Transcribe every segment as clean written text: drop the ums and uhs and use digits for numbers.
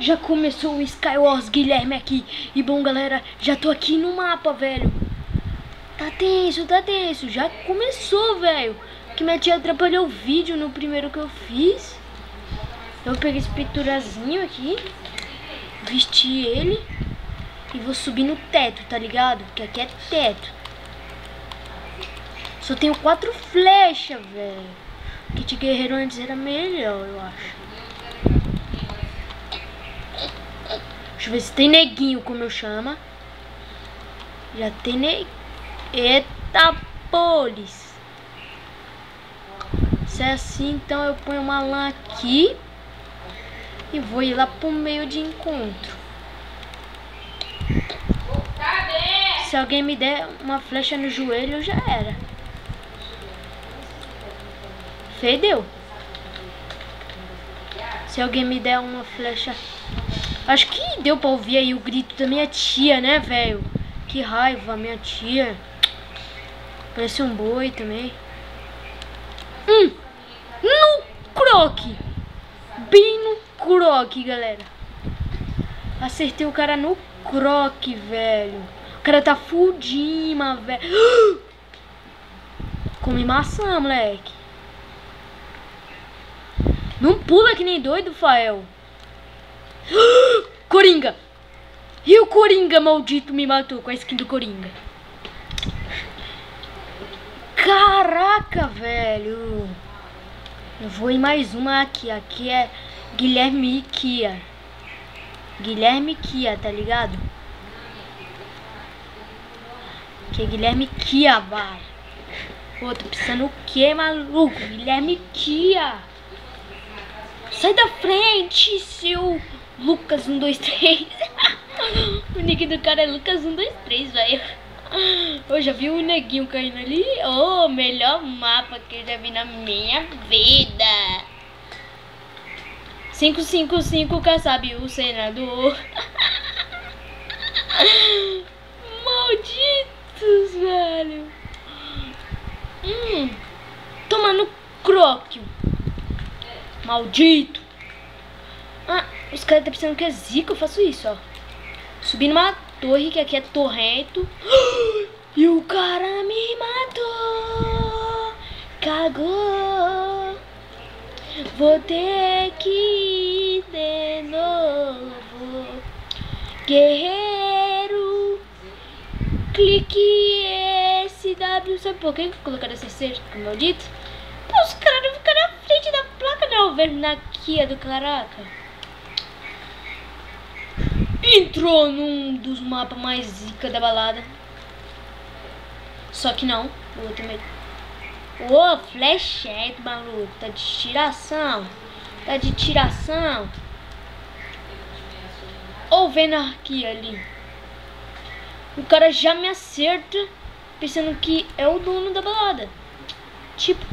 Já começou o Skywars Guilherme aqui. E bom, galera, já tô aqui no mapa, velho. Tá tenso. Já começou, velho. Que minha tia atrapalhou o vídeo no primeiro que eu fiz. Eu peguei esse peiturazinho aqui, vesti ele e vou subir no teto, tá ligado? Porque aqui é teto. Só tenho 4 flechas, velho. Kit guerreiro antes era melhor, eu acho. Deixa eu ver se tem neguinho, como eu chamo. Já tem neguinho. Eita, polis. Se é assim, então eu ponho uma lã aqui e vou ir lá pro meio de encontro. Se alguém me der uma flecha no joelho, já era. Fedeu. Se alguém me der uma flecha... Acho que deu pra ouvir aí o grito da minha tia, né, velho? Que raiva, minha tia. Parece um boi também. No croque. Bem no croque, galera. Acertei o cara no croque, velho. O cara tá fudindo, velho. Come maçã, moleque. Não pula que nem doido, Fael. Coringa. E o Coringa maldito me matou com a skin do Coringa. Caraca, velho. Eu vou em mais uma aqui. Aqui é Guilherme Kia. Guilherme Kia, tá ligado? Aqui é Guilherme Kia, vai. Pô, tô precisando o quê, maluco? Guilherme Kia. Sai da frente, seu Lucas 123. O nick do cara é Lucas 123, velho. Eu já vi um neguinho caindo ali. Oh, melhor mapa que eu já vi na minha vida. 555K, sabe, o senador. Malditos, velho. Tomando croque. Maldito. Ah, os caras estão pensando que é zica, eu faço isso, ó. Subi numa torre, que aqui é torrento. E o cara me matou. Cagou. Vou ter que ir de novo. Guerreiro. Clique SW. Sabe por que colocaram esse ser maldito? Pô, os caras não ficam na frente da placa, não. Vendo na Kia do caraca. Entrou num dos mapas mais zica da balada. Só que não. O outro meio. Ô, flechete, maluco. Tá de tiração. Tá de tiração. Ou vem aqui ali. O cara já me acerta pensando que é o dono da balada. Tipo,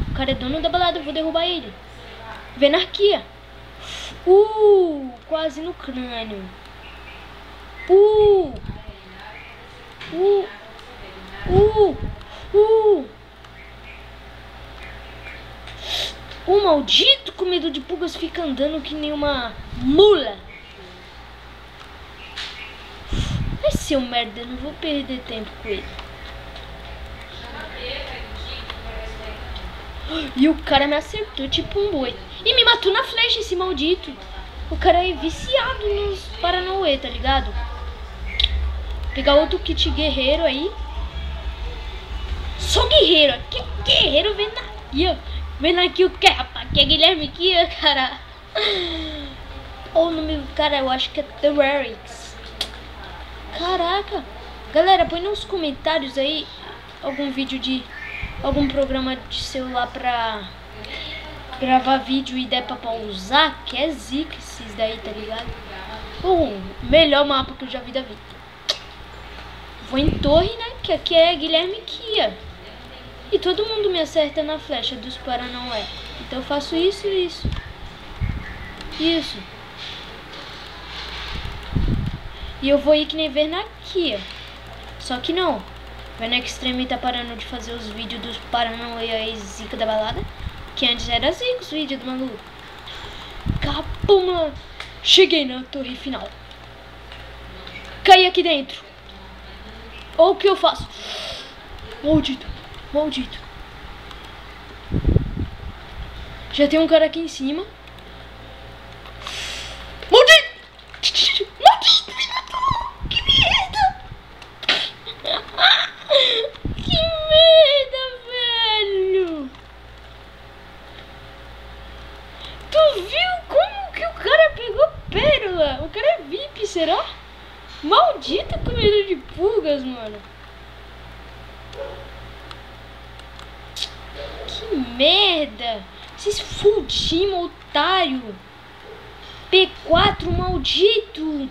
o cara é dono da balada, eu vou derrubar ele. Venarquia. Quase no crânio. O maldito com medo de pulgas fica andando que nem uma mula. Vai ser um merda, eu não vou perder tempo com ele. E o cara me acertou tipo um boi. E me matou na flecha, esse maldito. O cara é viciado nos Paranauê, tá ligado? Pegar outro kit guerreiro aí. Só guerreiro. Que guerreiro vem aqui, ó. Vem aqui o que, rapaz? Que é Guilherme aqui, cara. O nome do cara eu acho que é The Rarix. Caraca. Galera, põe nos comentários aí algum vídeo de algum programa de celular pra gravar vídeo e der pra pausar, que é zica esses daí, tá ligado? O melhor mapa que eu já vi da vida. Vou em torre, né? Que aqui é Guilherme Kia. E todo mundo me acerta na flecha dos Paranauê. Então eu faço isso e isso. Isso. E eu vou ir que nem Vernaquia. Só que não. Verna Extreme tá parando de fazer os vídeos dos Paranauê aí, zica da balada. Que antes era zica os vídeos do maluco. Capuma. Cheguei na torre final. Caí aqui dentro. Ou o que eu faço? Maldito. Maldito. Já tem um cara aqui em cima. Maldito! Maldito! Que merda! Que merda, velho! Tu viu como que o cara pegou pérola? O cara é VIP, será? Maldita comida de pulgas, mano. Que merda! Vocês fudiram, otário! P4 maldito!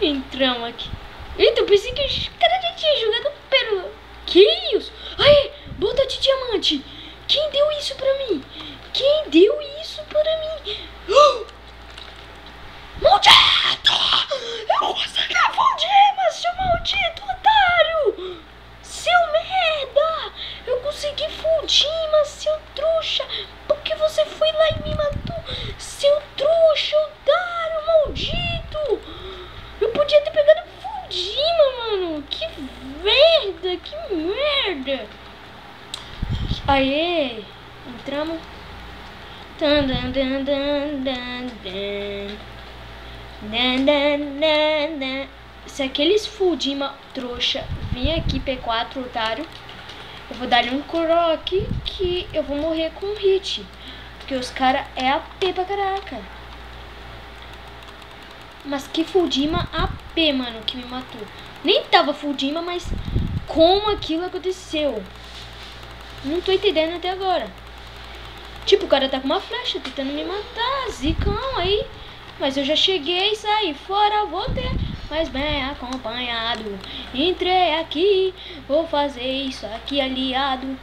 Entramos aqui. Eita, eu pensei que os caras já tinham jogado pérola. Que isso? Ai, bota de diamante. Quem deu isso pra mim? Quem deu isso pra mim? Maldito! Eu consegui fundir, mas seu maldito otário! Seu merda! Eu consegui fundir, mas seu trouxa! Por que você foi lá e me matou? Seu trouxa, otário, maldito! Eu podia ter pegado Fudima, mano! Que merda! Que merda! Aê! Entramos. Dan, dan, dan, dan, dan, dan. Dan, dan, dan, dan. Se aqueles Fudima trouxa vir aqui P4, otário, eu vou dar-lhe um croque que eu vou morrer com um hit. Porque os caras é AP pra caraca. Mas que Fudima AP, mano, que me matou. Nem tava Fudima, mas como aquilo aconteceu? Não tô entendendo até agora. Tipo, o cara tá com uma flecha tentando me matar, zicão aí. Mas eu já cheguei, saí fora, voltei, mas bem acompanhado. Entrei aqui, vou fazer isso aqui aliado.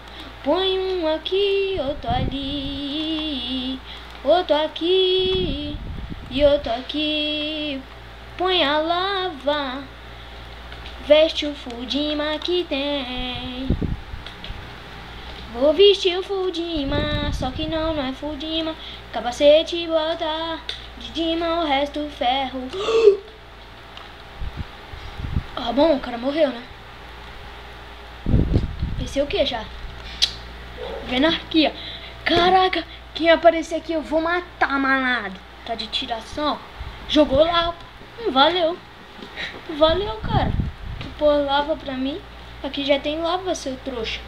Põe um aqui, outro ali, outro aqui e outro aqui. Põe a lava, veste o Fudima que tem. Vou vestir o Fudima, só que não é Fudima. Capacete bota, de Dima o resto ferro. Ah, bom, o cara morreu, né? Esse é o que já? Anarquia. Caraca, quem aparecer aqui eu vou matar, malado. Tá de tiração? Jogou lava. Valeu. Valeu, cara. Tu pôr lava pra mim. Aqui já tem lava, seu trouxa.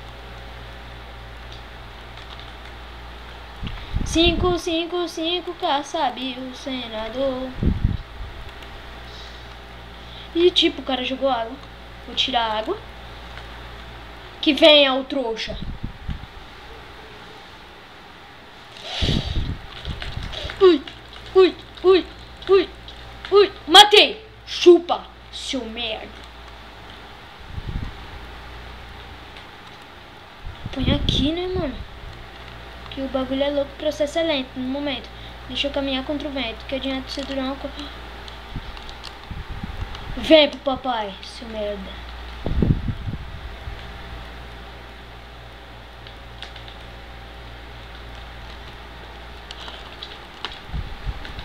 555K, sabe o senador. E tipo, o cara jogou água. Vou tirar a água. Que venha o trouxa. Ui, ui, ui, ui, ui. Matei. Chupa, seu merda. Põe aqui, né, mano? Que o bagulho é louco, o processo é lento no momento. Deixa eu caminhar contra o vento, que adianta você durar uma coisa. Vem pro papai, seu merda.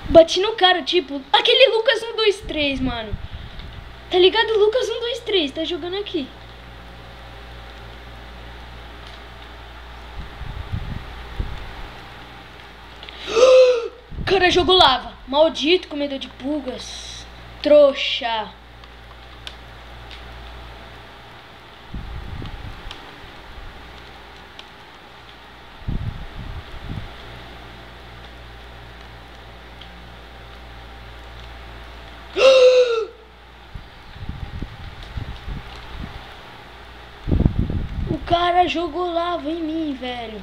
Bati no cara, tipo, aquele Lucas 123, mano. Tá ligado? Lucas 123, tá jogando aqui. O cara jogou lava. Maldito comedor de pulgas. Trouxa. O cara jogou lava em mim, velho.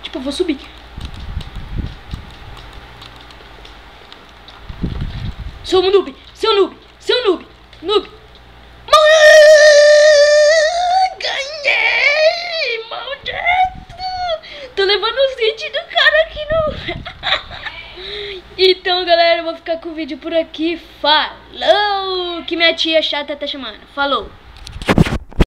Tipo, eu vou subir. Seu noob, seu noob, seu noob, noob. Ganhei! Maldito! Tô levando os hits do cara aqui no... Então, galera, eu vou ficar com o vídeo por aqui. Falou! Que minha tia chata tá chamando. Falou!